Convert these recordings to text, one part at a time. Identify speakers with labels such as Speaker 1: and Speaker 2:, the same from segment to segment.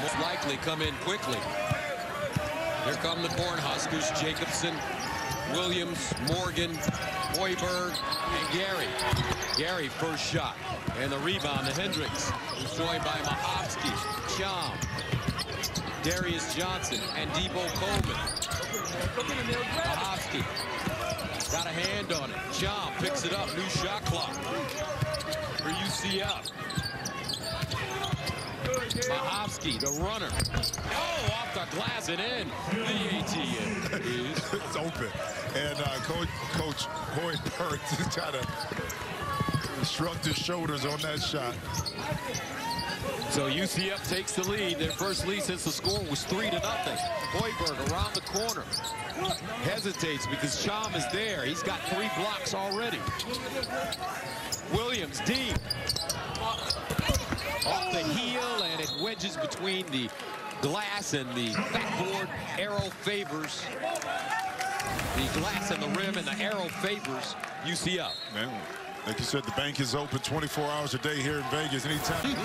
Speaker 1: most likely come in quickly. Here come the Cornhuskers. Jacobson, Williams, Morgan, Hoiberg, and Gary. Gary first shot. And the rebound to Hendricks, who's joined by Mahovsky, Chom, Darius Johnson, and Debo Coleman. Mahovsky got a hand on it. Chom picks it up. New shot clock for UCF. Mahovsky, the runner. Oh, off the glass and in. The ATM is
Speaker 2: it's open. And Coach Hoiberg just kind of shrugged his shoulders on that shot.
Speaker 1: So UCF takes the lead. Their first lead since the score was 3-0. Hoiberg around the corner. Hesitates because Chom is there. He's got 3 blocks already. Williams deep. Off the heel, and it wedges between the glass and the backboard. Arrow favors the glass and the rim, and the arrow favors UCF.
Speaker 2: Man, like you said, the bank is open 24 hours a day here in Vegas. Anytime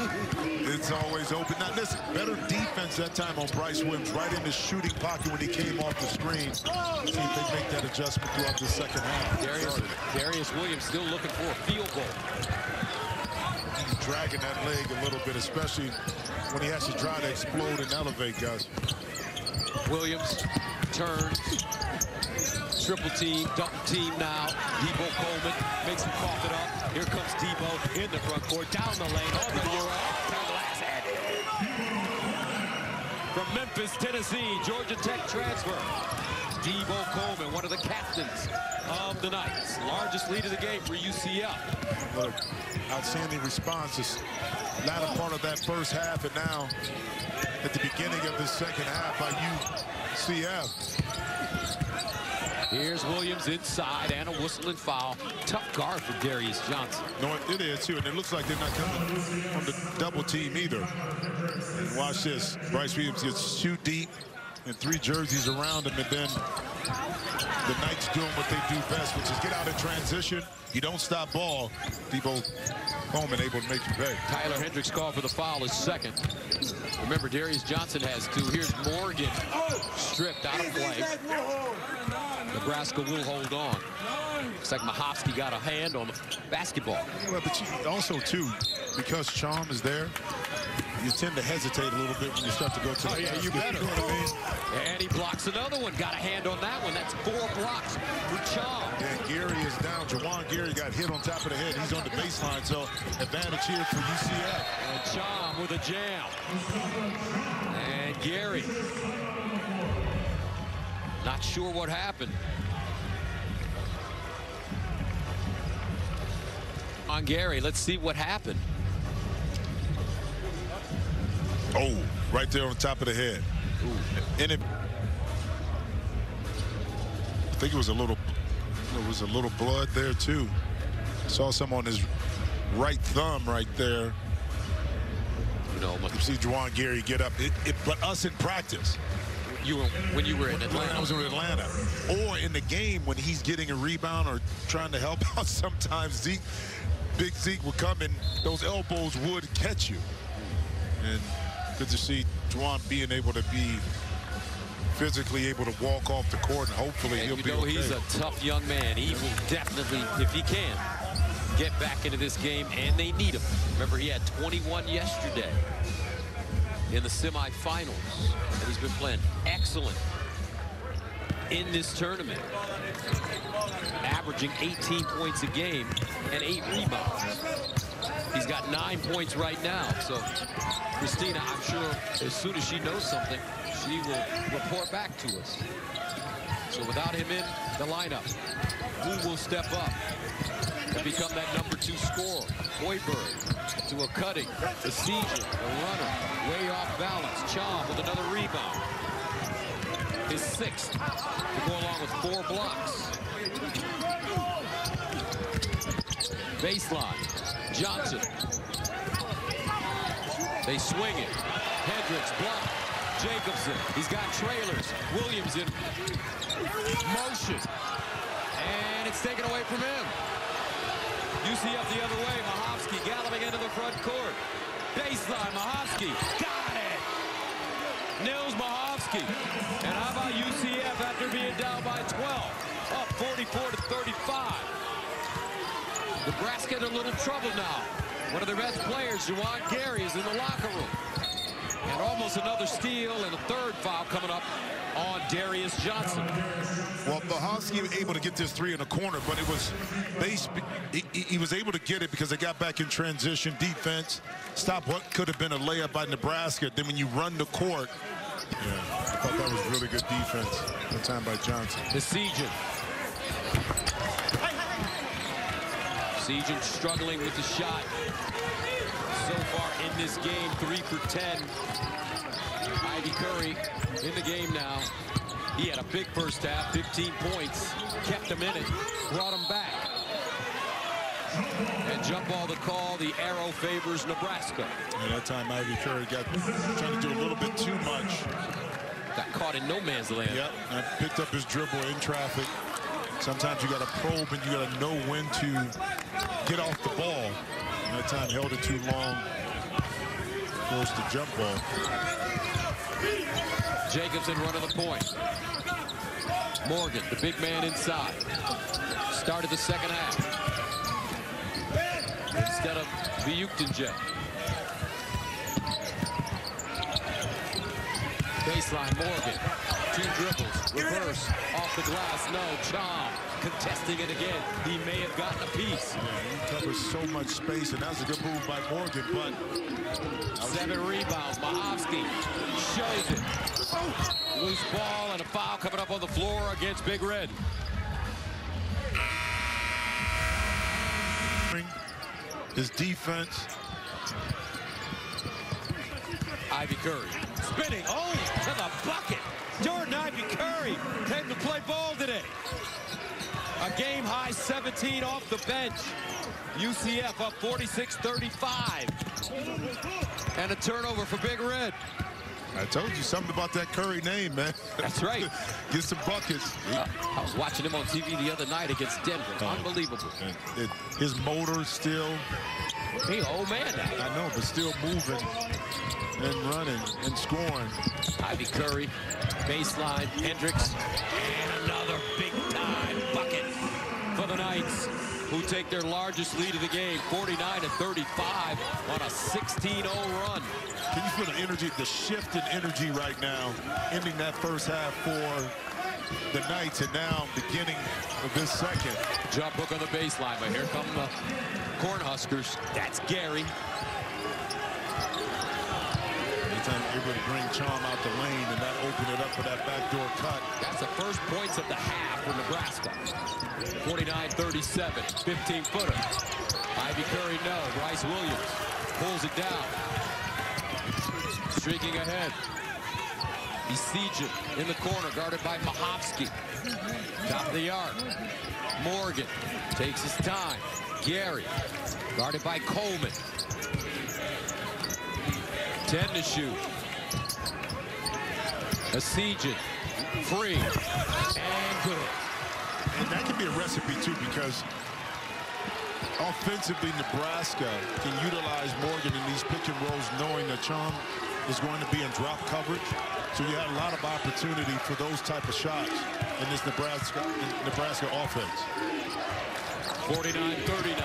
Speaker 2: it's always open. Now listen, better defense that time on Bryce Williams, right in the shooting pocket when he came off the screen. See if they make that adjustment throughout the second half.
Speaker 1: Darius Williams still looking for a field goal.
Speaker 2: Dragging that leg a little bit, especially when he has to try to explode and elevate, guys.
Speaker 1: Williams turns, triple team, double team now. Debo Coleman makes him cough it up. Here comes Debo in the front court, down the lane, on the glass, and from Memphis, Tennessee, Georgia Tech transfer. Debo Coleman, one of the captains of the night. Largest lead of the game for UCF.
Speaker 2: Look, outstanding response this latter part of that first half, and now at the beginning of the second half by UCF.
Speaker 1: Here's Williams inside, and a whistle and foul. Tough guard for Darius Johnson.
Speaker 2: No, it is too, and it looks like they're not coming from the double team either. And watch this. Bryce Williams gets too deep and 3 jerseys around him, and then the Knights doing what they do best, which is get out in transition. You don't stop ball. Debo Coleman able to make you pay.
Speaker 1: Tyler Hendricks called for the foul, his second. Remember, Darius Johnson has 2. Here's Morgan stripped out of play. Nebraska will hold on. Looks like Mahovsky got a hand on the basketball.
Speaker 2: Well, but also, too, because Chom is there, you tend to hesitate a little bit when you start to go to the
Speaker 1: you better. You know what I mean? And he blocks another one. Got a hand on that one. That's 4 blocks for Chom.
Speaker 2: And Gary is down. Juwan Gary got hit on top of the head. He's on the baseline, so advantage here for UCF.
Speaker 1: And Chom with a jam. And Gary. Not sure what happened. On Gary, let's see what happened.
Speaker 2: Oh, right there on top of the head.
Speaker 1: Ooh.
Speaker 2: And I think it was a little blood there too. Saw some on his right thumb right there.
Speaker 1: No,
Speaker 2: you see Juwan Gary get up. But us in practice.
Speaker 1: When you were in Atlanta.
Speaker 2: I was in Atlanta. Or in the game when he's getting a rebound or trying to help out, sometimes Big Zeke would come and those elbows would catch you. And good to see Juwan being able to be physically able to walk off the court, and hopefully he'll be okay.
Speaker 1: He's a tough young man. He will definitely, if he can, get back into this game, and they need him. Remember, he had 21 yesterday in the semifinals, and he's been playing excellent in this tournament, averaging 18 points a game and 8 rebounds. He's got 9 points right now. So Christina, I'm sure as soon as she knows something, she will report back to us. So without him in the lineup, who will step up and become that #2 scorer? Hoiberg to a cutting, the seizure, the runner, way off balance. Chom with another rebound. His 6th to go along with 4 blocks. Baseline, Johnson. They swing it. Hendricks blocked. Jacobson, he's got trailers. Williams in motion. And it's taken away from him. UCF the other way. Mahovsky galloping into the front court. Baseline, Mahovsky got it. Nils Mahovsky. And how about UCF after being down by 12? Up 44-35. Nebraska in a little trouble now. One of their best players, Juwan Gary, is in the locker room. And almost another steal and a third foul coming up on Darius Johnson.
Speaker 2: Well, Mahovsky was able to get this three in the corner, but it was he was able to get it because they got back in transition defense, stop what could have been a layup by Nebraska. Then when you run the court, yeah, I thought that was really good defense that time by Johnson.
Speaker 1: The Sejan. Sejan struggling with the shot. So far in this game, 3 for 10. Ivy Curry in the game now. He had a big first half, 15 points. Kept him in it, brought him back. And jump ball the call, the arrow favors Nebraska.
Speaker 2: And that time Ivy Curry got trying to do a little bit too much.
Speaker 1: Got caught in no man's land.
Speaker 2: Yep, and picked up his dribble in traffic. Sometimes you got to probe and you got to know when to get off the ball. And that time held it too long. Forced the jump ball.
Speaker 1: Jacobson running the point. Morgan, the big man inside. Started the second half. Instead of Vyuktinjek. Baseline, Morgan. 2 dribbles, reverse, off the glass, no, Chom contesting it again. He may have gotten a piece.
Speaker 2: Yeah, he covers so much space, and that's a good move by Morgan, but...
Speaker 1: 7 rebounds, Mahovsky shows it. Loose ball and a foul coming up on the floor against Big Red.
Speaker 2: His defense.
Speaker 1: Ivy Curry spinning, oh, to the bucket. Jordan Ivy Curry came to play ball today. A game high 17 off the bench. UCF up 46-35. And a turnover for Big Red.
Speaker 2: I told you something about that Curry name, man.
Speaker 1: That's right.
Speaker 2: Get some buckets.
Speaker 1: I was watching him on TV the other night against Denver. Unbelievable.
Speaker 2: His motor still.
Speaker 1: He's an old man now.
Speaker 2: I know, but still moving and running and scoring.
Speaker 1: Ivy Curry, baseline, Hendricks, and another big-time bucket for the Knights, who take their largest lead of the game, 49-35, on a 16-0 run.
Speaker 2: Can you feel the energy, the shift in energy right now, ending that first half for the Knights, and now beginning of this second.
Speaker 1: Jump hook on the baseline, but here come the Cornhuskers. That's Gary.
Speaker 2: Anytime you're able to bring Chom out the lane and that open it up for that backdoor cut.
Speaker 1: That's the first points of the half for Nebraska. 49-37, 15-footer. Ivy Curry, no. Bryce Williams pulls it down. Streaking ahead. Sejan in the corner, guarded by Mahovsky. Top of the arc. Morgan takes his time. Gary, guarded by Coleman. 10 to shoot. Sejan, free, and good.
Speaker 2: And that can be a recipe, too, because offensively, Nebraska can utilize Morgan in these pick and rolls, knowing that Chom is going to be in drop coverage. So you had a lot of opportunity for those type of shots in this Nebraska offense.
Speaker 1: 49-39.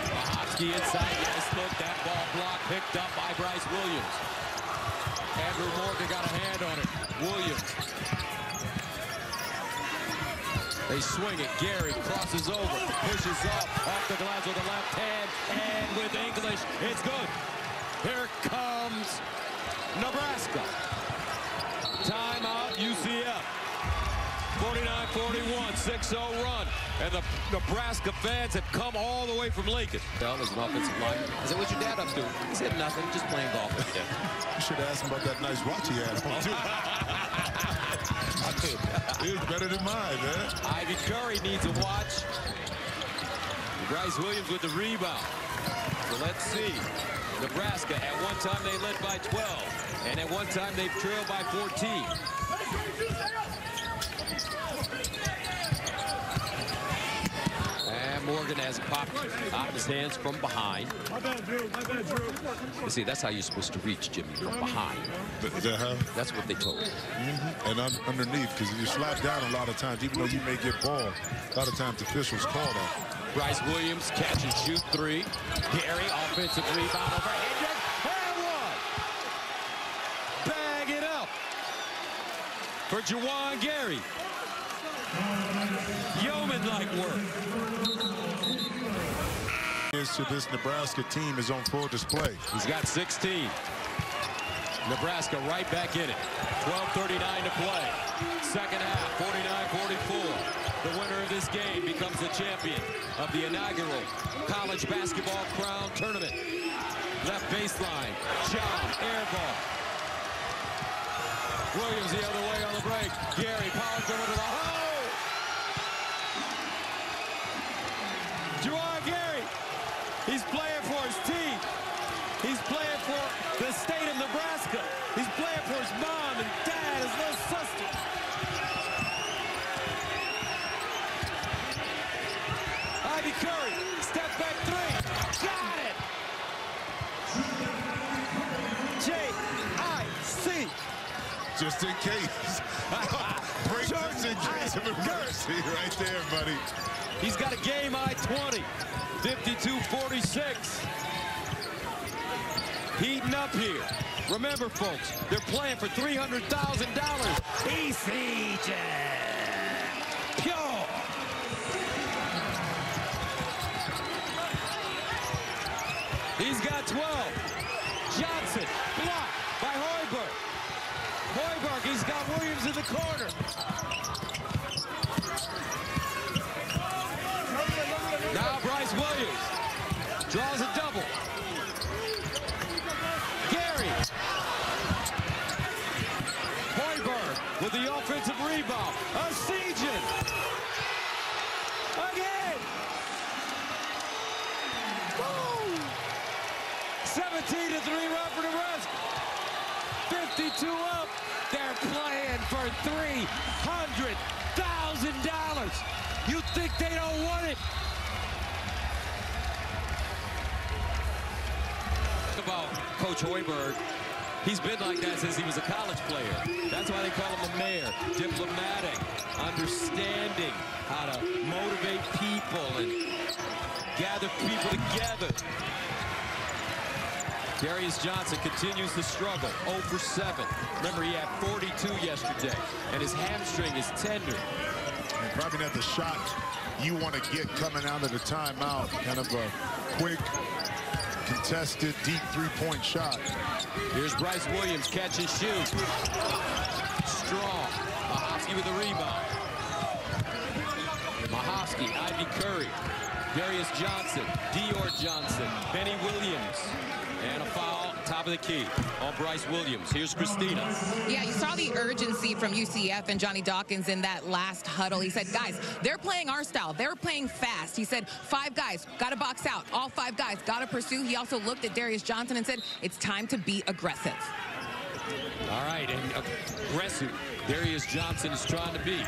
Speaker 1: Mahovsky inside. Nice look. That ball block picked up by Bryce Williams. Andrew Morgan got a hand on it. Williams. They swing it. Gary crosses over. Pushes up. Off the glass with the left hand. And with English, it's good. Here comes Nebraska. Timeout, UCF. 49-41, 6-0 run. And the Nebraska fans have come all the way from Lincoln. Well, there's an offensive line. I said, what's your dad up to? He said, nothing, just playing golf.
Speaker 2: You should have asked him about that nice watch he had on, too. It was better than mine, man.
Speaker 1: Ivy Curry needs a watch. Bryce Williams with the rebound. So let's see. Nebraska, at one time they led by 12. And at one time they've trailed by 14. And Morgan has popped out of his hands from behind.
Speaker 3: My bad, Drew.
Speaker 1: You see, that's how you're supposed to reach, Jimmy, from behind.
Speaker 2: Is that how?
Speaker 1: That's what they told me.
Speaker 2: And underneath, because you slap down a lot of times, even though you may get ball, a lot of times officials call that.
Speaker 1: Bryce Williams, catch and shoot three. Gary, offensive rebound over Hendrick. And one. Bag it up for Juwan Gary. Yeoman-like work.
Speaker 2: To this Nebraska team is on full display.
Speaker 1: He's got 16. Nebraska right back in it. 12:39 to play. Second half, 49-44. The winner of this game becomes the champion of the inaugural college basketball crown tournament. Left baseline, John, air ball. Williams the other way on the break. Gary powers over to the hole. Juwan Gary, he's playing for his team. He's playing for the state of Nebraska. He's playing for his mom and dad, his little sister. Ivy Curry, step back three. Got it. J-I-C.
Speaker 2: Just in case. Break just in case of emergency right there, buddy.
Speaker 1: He's got a game high 20. 52-46. Heating up here. Remember, folks, they're playing for $300,000. ECJ. Pure. He's got 12. Johnson, blocked by Hoiberg. Hoiberg, he's got Williams in the corner. Now Bryce Williams draws a double. Gary. Hoiberg with the offensive rebound. Asijan. Again. Woo. 17-3 run for Nebraska. 52 up. They're playing for $300,000. You think they don't want it? About Coach Hoiberg, he's been like that since he was a college player. That's why they call him the mayor. Diplomatic, understanding how to motivate people and gather people together. Darius Johnson continues to struggle, 0 for 7. Remember, he had 42 yesterday, and his hamstring is tender.
Speaker 2: And probably not the shot you want to get coming out of the timeout. Kind of a quick, contested, deep three-point shot.
Speaker 1: Here's Bryce Williams, catch and shoot. Strong. Mahovsky with the rebound. Mahovsky, Ivy Curry, Darius Johnson, Dior Johnson, Benny Williams. And a foul, top of the key on Bryce Williams. Here's Christina.
Speaker 4: Yeah, you saw the urgency from UCF and Johnny Dawkins in that last huddle. He said, guys, they're playing our style. They're playing fast. He said, 5 guys, got to box out. All 5 guys, got to pursue. He also looked at Darius Johnson and said, it's time to be aggressive.
Speaker 1: All right, and aggressive. Darius Johnson is trying to be.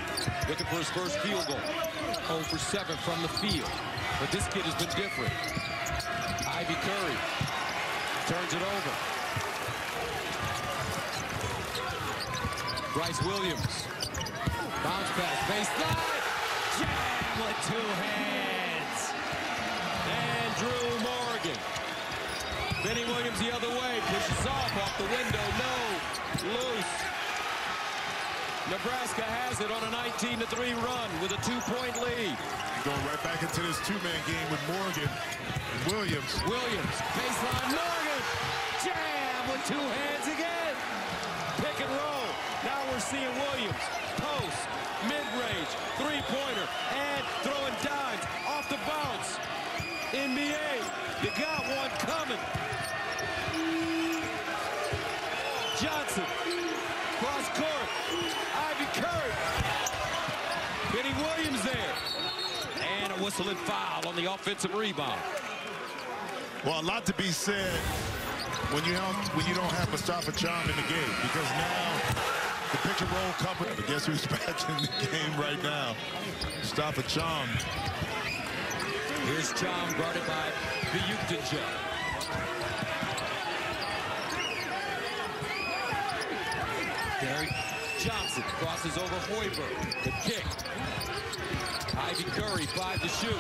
Speaker 1: Looking for his first field goal. 0 for 7 from the field. But this kid has been different. Ivy Curry. Turns it over. Bryce Williams. Bounce pass. Baseline. Jam with 2 hands. And Drew Morgan. Benny Williams the other way. Pushes off the window. No. Loose. Nebraska has it on a 19-3 run with a 2-point lead.
Speaker 2: Going right back into this 2-man game with Morgan and Williams.
Speaker 1: Williams. Baseline. Morgan. Jam with 2 hands again. Pick and roll. Now we're seeing Williams. Post, mid-range, 3-pointer, and throwing dimes off the bounce. NBA, you got one coming. Johnson, cross court. Ivy Curry. Benny Williams there. And a whistle and foul on the offensive rebound.
Speaker 2: Well, a lot to be said when you don't have Mustafa Cham in the game, because now the pick and roll company. But guess who's back in the game right now? Mustafa Cham.
Speaker 1: Here's Chom guarded by the Ukton. Derek Johnson crosses over Hoiberg. The kick. Ivy Curry, 5 to shoot.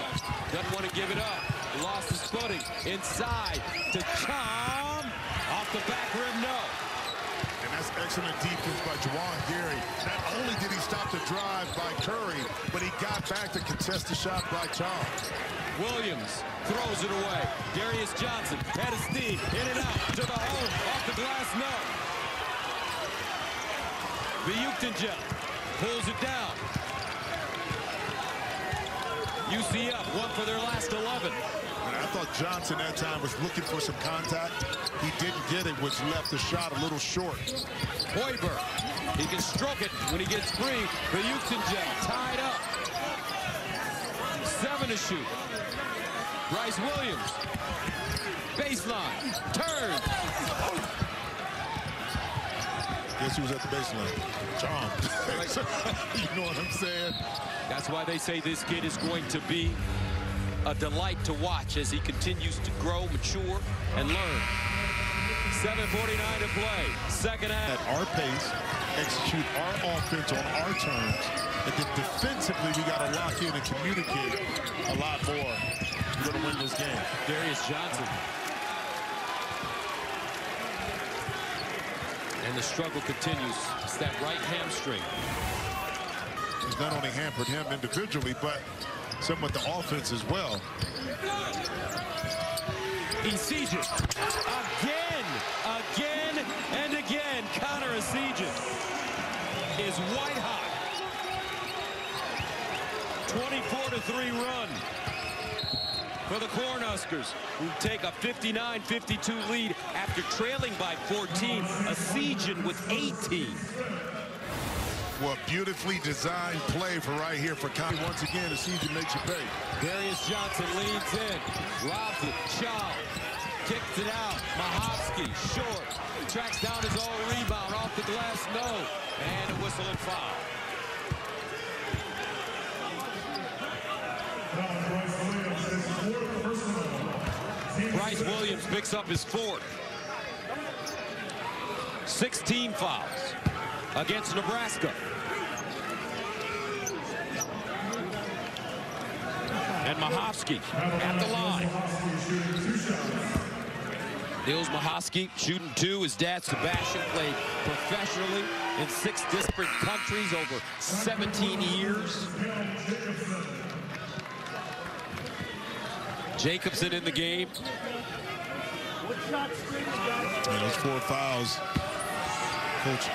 Speaker 1: Doesn't want to give it up. Lost his footing. Inside to Chom. Off the back rim, no.
Speaker 2: And that's excellent defense by Juwan Gary. Not only did he stop the drive by Curry, but he got back to contest the shot by Chom.
Speaker 1: Williams throws it away. Darius Johnson had a steam. In and out to the hole. Off the glass, no. The Ukton pulls it down. UCF won for their last 11.
Speaker 2: And I thought Johnson that time was looking for some contact. He didn't get it, which left the shot a little short.
Speaker 1: Hoiberg, he can stroke it when he gets free. The Ukton tied up. 7 to shoot. Bryce Williams, baseline, turn.
Speaker 2: Guess who was at the baseline? Chom. You know what I'm saying?
Speaker 1: That's why they say this kid is going to be a delight to watch as he continues to grow, mature, and learn. 7:49 to play. Second half.
Speaker 2: At our pace, execute our offense on our terms, and then defensively we got to lock in and communicate a lot more. We're going to win this game.
Speaker 1: Darius Johnson. And the struggle continues. It's that right hamstring.
Speaker 2: He's not only hampered him individually, but somewhat the offense as well.
Speaker 1: Essegian. Again, and again. Connor Essegian is white hot. 24-3 run for the Cornhuskers, who take a 59-52 lead after trailing by 14. Essegian with 18.
Speaker 2: Well, beautifully designed play for right here for Connor. Once again, Essegian makes you pay.
Speaker 1: Darius Johnson leads in, robs it, Chow kicks it out. Mahovsky short, tracks down his own rebound off the glass, no, and a whistle and foul. Bryce Williams picks up his 4th. 16 fouls against Nebraska. And Mahovsky at the line. Nils Mahovsky shooting 2. His dad, Sebastian, played professionally in 6 different countries over 17 years. Jacobson in the game.
Speaker 2: And those 4 fouls. Coach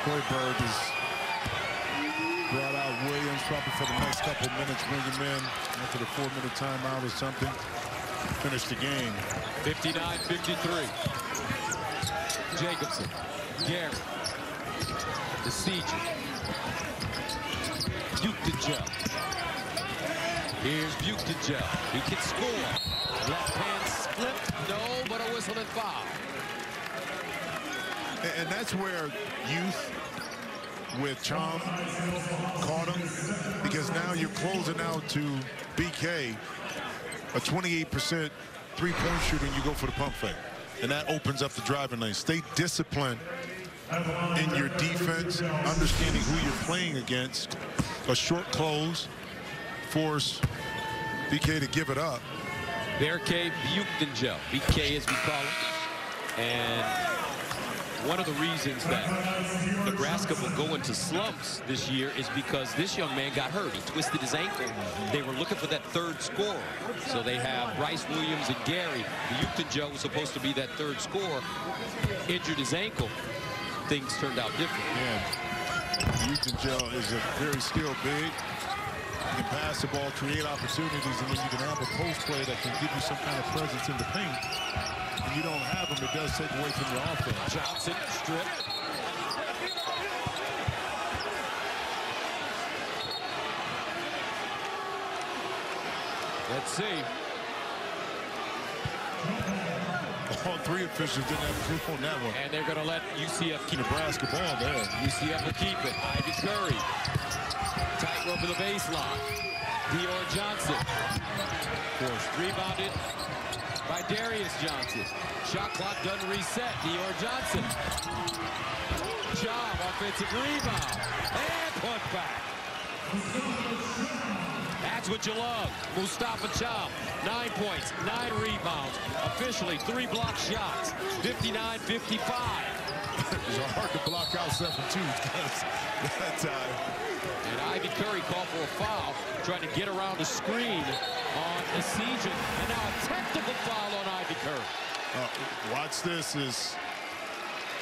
Speaker 2: Hoiberg has brought out Williams probably for the next couple of minutes, bring him in after the 4-minute timeout or something. Finish the game.
Speaker 1: 59-53. Jacobson, Gary, Essegian, Ukton. Here's Ukton. He can score. Left hand split, no, but a whistle and foul.
Speaker 2: And that's where youth with Chom caught him, because now you're closing out to BK, a 28% three-point shooter, and you go for the pump fake. And that opens up the driving lane. Stay disciplined in your defense, understanding who you're playing against. A short close, force BK to give it up.
Speaker 1: Berke Ukton, BK as we call him. And one of the reasons that Nebraska will go into slumps this year is because this young man got hurt. He twisted his ankle. They were looking for that 3rd scorer. So they have Bryce Williams and Gary. The Ukton was supposed to be that 3rd scorer. Injured his ankle. Things turned out different.
Speaker 2: Yeah. Ukton is a very skilled big. You can pass the ball, create opportunities, and then you can have a post play that can give you some kind of presence in the paint. When you don't have them, it does take away from your offense.
Speaker 1: Johnson stripped. Let's see.
Speaker 2: All 3 officials didn't have proof on that one.
Speaker 1: And they're going to let UCF keep
Speaker 2: Nebraska ball there.
Speaker 1: UCF will keep it. Ivy Curry. Tight rope to the baseline. Dior Johnson. Forced. Rebounded by Darius Johnson. Shot clock doesn't reset. Dior Johnson. Job, offensive rebound. And put back. That's what you love. Mustafa Cham, 9 points, 9 rebounds. Officially 3 block shots. 59-55.
Speaker 2: It's hard to block out 7 twos that time.
Speaker 1: And Ivy Curry called for a foul, trying to get around the screen on Esijan. And now a technical foul on Ivy Curry.
Speaker 2: Watch this is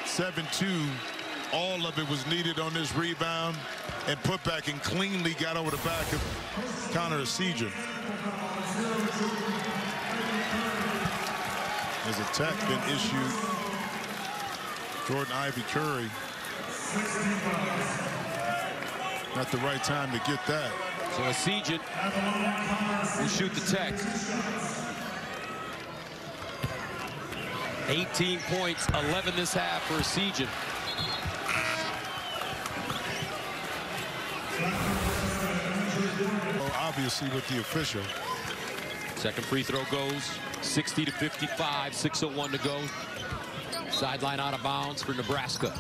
Speaker 2: 7-2. All of it was needed on this rebound and put back, and cleanly got over the back of Connor Esijan. There's a tech been issued. Jordan Ivy Curry. Not the right time to get that.
Speaker 1: So Esijan will shoot the tech. 18 points, 11 this half for Esijan.
Speaker 2: Obviously with the official.
Speaker 1: Second free throw goes 60-55, 6:01 to go. Sideline out of bounds for Nebraska.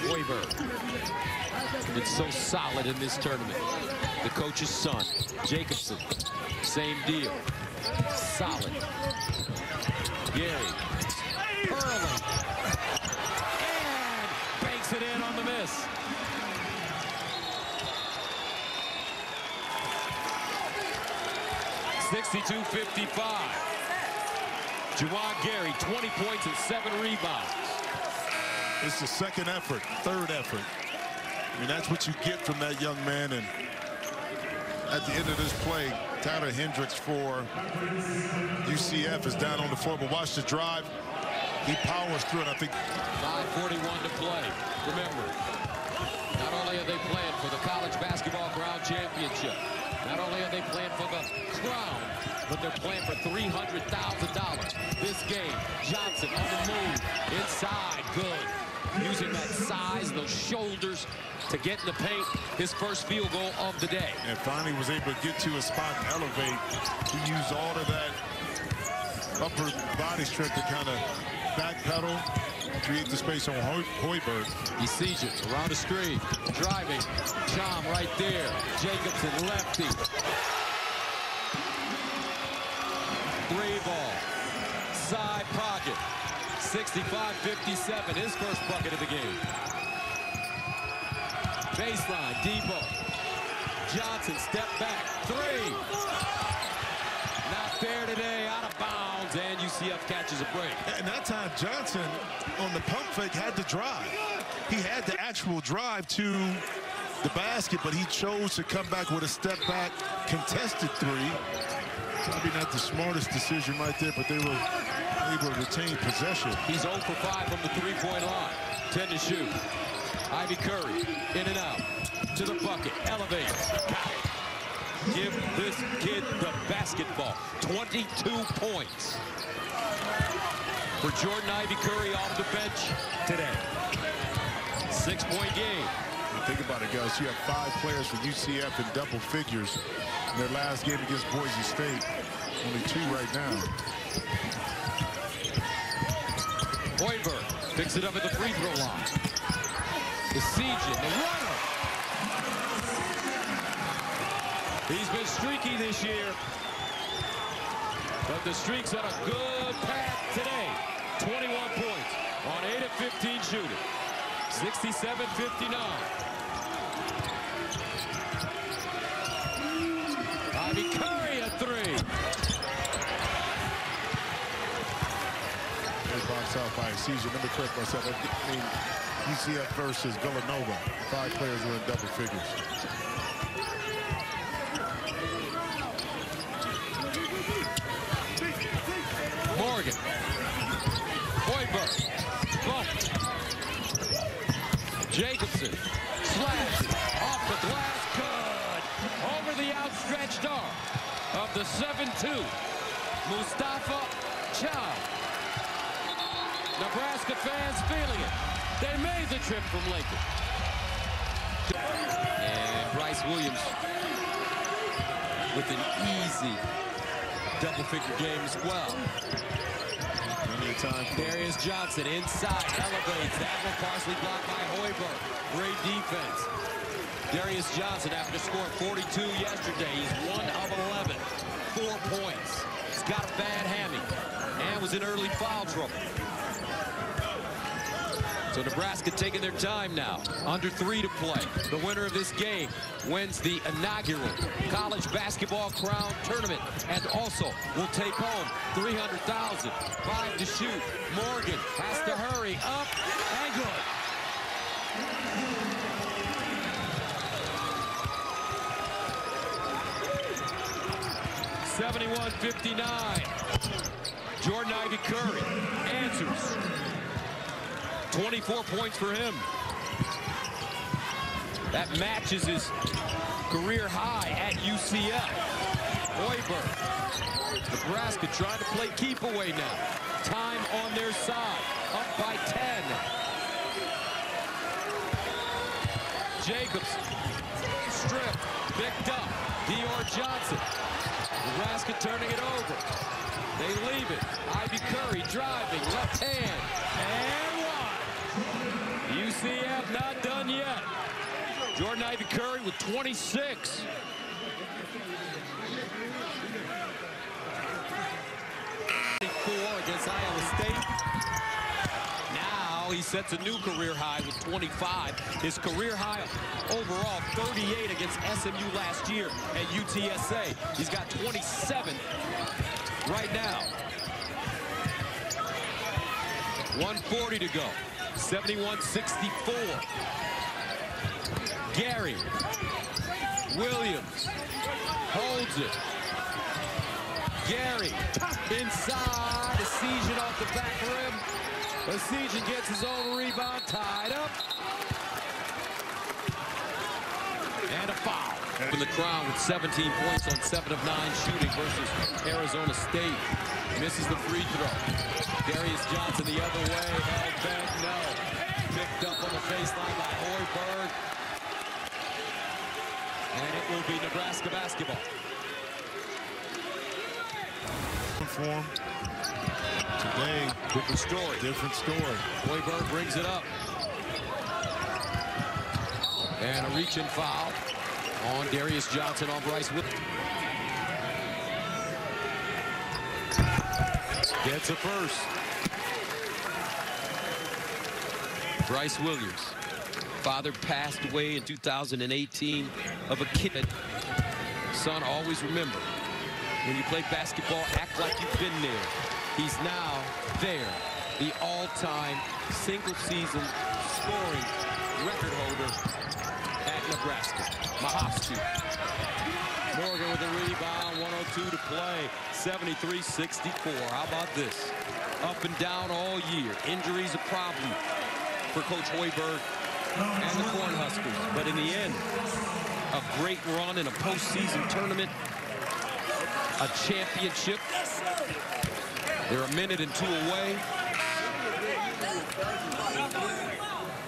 Speaker 1: Hoiberg. Been so solid in this tournament. The coach's son, Jacobson, same deal. Solid. Gary. Early. And banks it in on the miss. (62-55). Juwan Gary, 20 points and 7 rebounds.
Speaker 2: It's the second effort, third effort. I mean, that's what you get from that young man. And at the end of this play, Tyler Hendricks for UCF is down on the floor. But watch the drive. He powers through it, I think.
Speaker 1: 5:41 to play. Remember, not only are they playing for the College Basketball Crown Championship, not only are they playing for the crown, but they're playing for $300,000. This game, Johnson on the move, inside, good. Using that size, those shoulders to get in the paint. His first field goal of the day.
Speaker 2: And finally was able to get to a spot and elevate. He used all of that upper body strength to kind of backpedal, create the space on Hoiberg.
Speaker 1: Esijan around the screen, driving. Cham right there. Jacobson lefty. 3 ball. Side pocket. 65-57. His first bucket of the game. Baseline. Debo. Johnson step back. 3. Not there today. Out of bounds. And UCF catches a break.
Speaker 2: And that time Johnson on the pump fake had to drive. He had the actual drive to the basket, but he chose to come back with a step back contested 3. Probably not the smartest decision right there, but they were able to retain possession.
Speaker 1: He's 0 for 5 from the 3-point line. 10 to shoot. Ivy Curry in and out to the bucket. Elevates. Got it. Give this kid the basketball. 22 points for Jordan Ivy Curry off the bench today. 6-point game.
Speaker 2: Think about it, guys. You have 5 players for UCF in double figures in their last game against Boise State. Only 2 right now.
Speaker 1: Hoiberg picks it up at the free throw line. Esijan, the runner. He's been streaky this year, but the streak's on a good path today. 21 points on 8 of 15 shooting. 67-59. Ivy Curry a 3.
Speaker 2: Box out by Esijan. Let me correct myself. I mean, UCF versus Villanova. 5 players were in double figures.
Speaker 1: Morgan. Hoiberg. Bump. Jacobson. Slash. Off the glass. Good. Over the outstretched arm of the 7-2. Mustafa Cham. Nebraska fans feeling it. They made the trip from Lincoln. Bryce Williams with an easy double-figure game as well. Darius Johnson inside, elevates. That one partially blocked by Hoiberg. Great defense. Darius Johnson, after scoring 42 yesterday, he's 1 of 11. 4 points. He's got a bad hammy and was in early foul trouble. So Nebraska taking their time now. Under 3 to play. The winner of this game wins the inaugural college basketball crown tournament and also will take home $300,000. 5 to shoot. Morgan has to hurry up and good. (71-59). Jordan Ivy Curry answers. 24 points for him. That matches his career high at UCF. Hoiberg. Nebraska trying to play keep away now. Time on their side. Up by 10. Jacobs. Strip. Picked up. Dior Johnson. Nebraska turning it over. They leave it. Ivy Curry driving. Left hand. And UCF not done yet. Jordan Ivy Curry with 26. Against Iowa State. Now he sets a new career high with 25. His career high overall 38 against SMU last year at UTSA. He's got 27 right now. 1:40 to go. 71-64. Gary Williams holds it. Gary inside. Esigian off the back rim. Esigian gets his own rebound, tied up. And a foul. In the crown with 17 points on 7 of 9 shooting versus Arizona State. Misses the free throw. Darius Johnson the other way. Held back, no. Picked up on the baseline by Hoiberg. And it will be Nebraska basketball.
Speaker 2: Form. Today,
Speaker 1: different story.
Speaker 2: Different story.
Speaker 1: Hoiberg brings it up. And a reach and foul on Darius Johnson on Bryce Williams. Gets a first. Bryce Williams. Father passed away in 2018 of a kid. Son, always remember, when you play basketball, act like you've been there. He's now there. The all-time single-season scoring record holder at Nebraska. Mahowski. Morgan with a rebound, 102 to play, 73-64. How about this? Up and down all year. Injuries a problem for Coach Hoiberg and the Cornhuskers. But in the end, a great run in a postseason tournament, a championship. They're a minute and 2 away.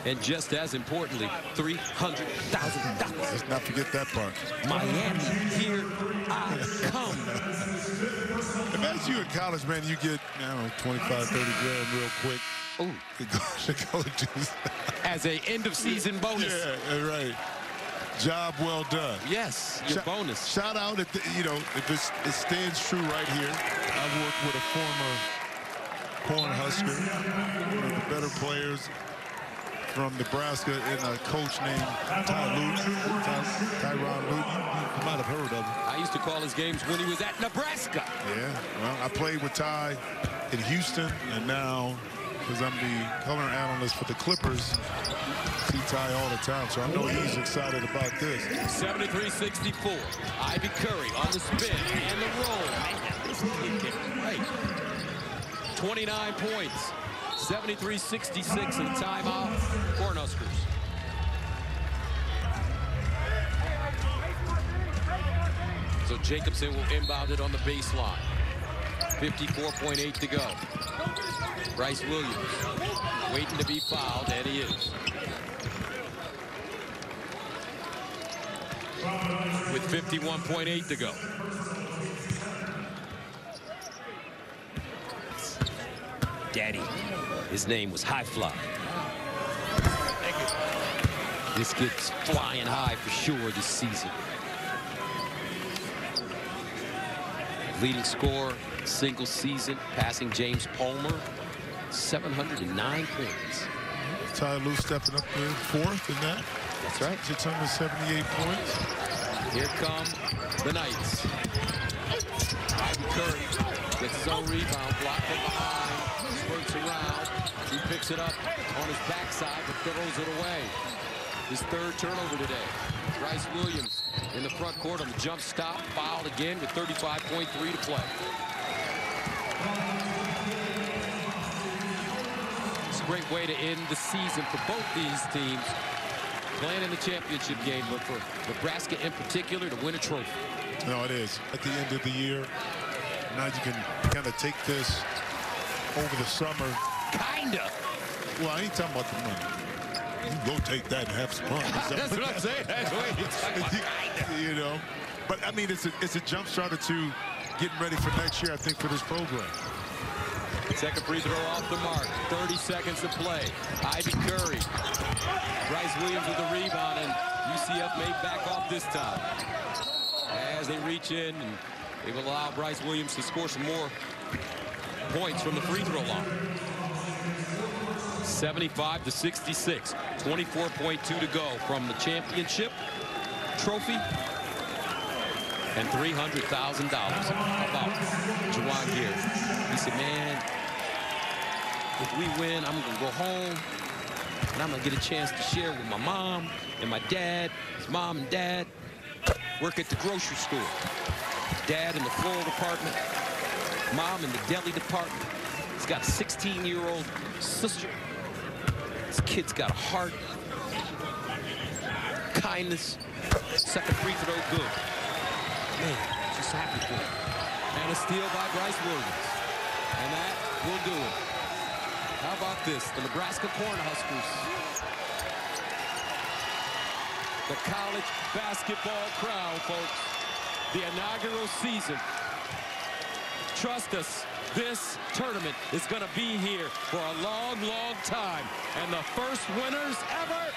Speaker 1: And just as importantly, $300,000.
Speaker 2: Let's not forget that part.
Speaker 1: Miami, here I come.
Speaker 2: As you in college, man, you get, I don't know, 25, 30 grand real quick.
Speaker 1: Ooh.
Speaker 2: The coaches.
Speaker 1: As a end-of-season bonus.
Speaker 2: Yeah, right. Job well done.
Speaker 1: Yes, your bonus.
Speaker 2: Shout out, if it stands true right here. I've worked with a former Cornhusker, one of the better players from Nebraska, and a coach named Tyron Luke. You might have heard of him.
Speaker 1: I used to call his games when he was at Nebraska.
Speaker 2: Yeah, well, I played with Ty in Houston, and now, because I'm the color analyst for the Clippers, see Ty all the time, so I know he's excited about this.
Speaker 1: 73-64. Ivy Curry on the spin and the roll. Man, this kid can play. 29 points. 73-66 in the timeout. Cornhuskers. So Jacobson will inbound it on the baseline. 54.8 to go. Bryce Williams waiting to be fouled, and he is. with 51.8 to go. Daddy, his name was High Fly. This kid's flying high for sure this season. Leading scorer, single season, passing James Palmer, 709 points.
Speaker 2: Ty Lue stepping up there, fourth in that.
Speaker 1: That's right.
Speaker 2: 678 points.
Speaker 1: Here come the Knights. Ivy Curry gets his own rebound, blocked from behind, spurts around. He picks it up on his backside, but throws it away. His third turnover today. Bryce Williams in the front court on the jump stop, fouled again with 35.3 to play. It's a great way to end the season for both these teams, playing in the championship game, but for Nebraska in particular to win a trophy.
Speaker 2: No, it is. At the end of the year, now you can kind of take this over the summer.
Speaker 1: Kinda.
Speaker 2: Well, I ain't talking about the money. You go take that and have some fun.
Speaker 1: That's what I'm saying. That's what he's talking about.
Speaker 2: You know, but I mean, it's a jump starter to getting ready for next year, I think, for this program.
Speaker 1: Second free throw off the mark. 30 seconds to play. Ivy Curry. Bryce Williams with the rebound, and UCF may back off this time. As they reach in, and they will allow Bryce Williams to score some more points from the free throw line. 75 to 66. 24.2 to go from the championship trophy and $300,000. How about Juwan Gear? He said, man, if we win, I'm going to go home and I'm going to get a chance to share with my mom and my dad. His mom and dad work at the grocery store. Dad in the floral department, mom in the deli department. He's got a 16-year-old sister. This kid's got a heart, kindness. Second free throw, good. Man, just happy for him. And a steal by Bryce Williams. And that will do it. How about this? The Nebraska Cornhuskers. The college basketball crown, folks. The inaugural season. Trust us. This tournament is going to be here for a long, long time. And the first winners ever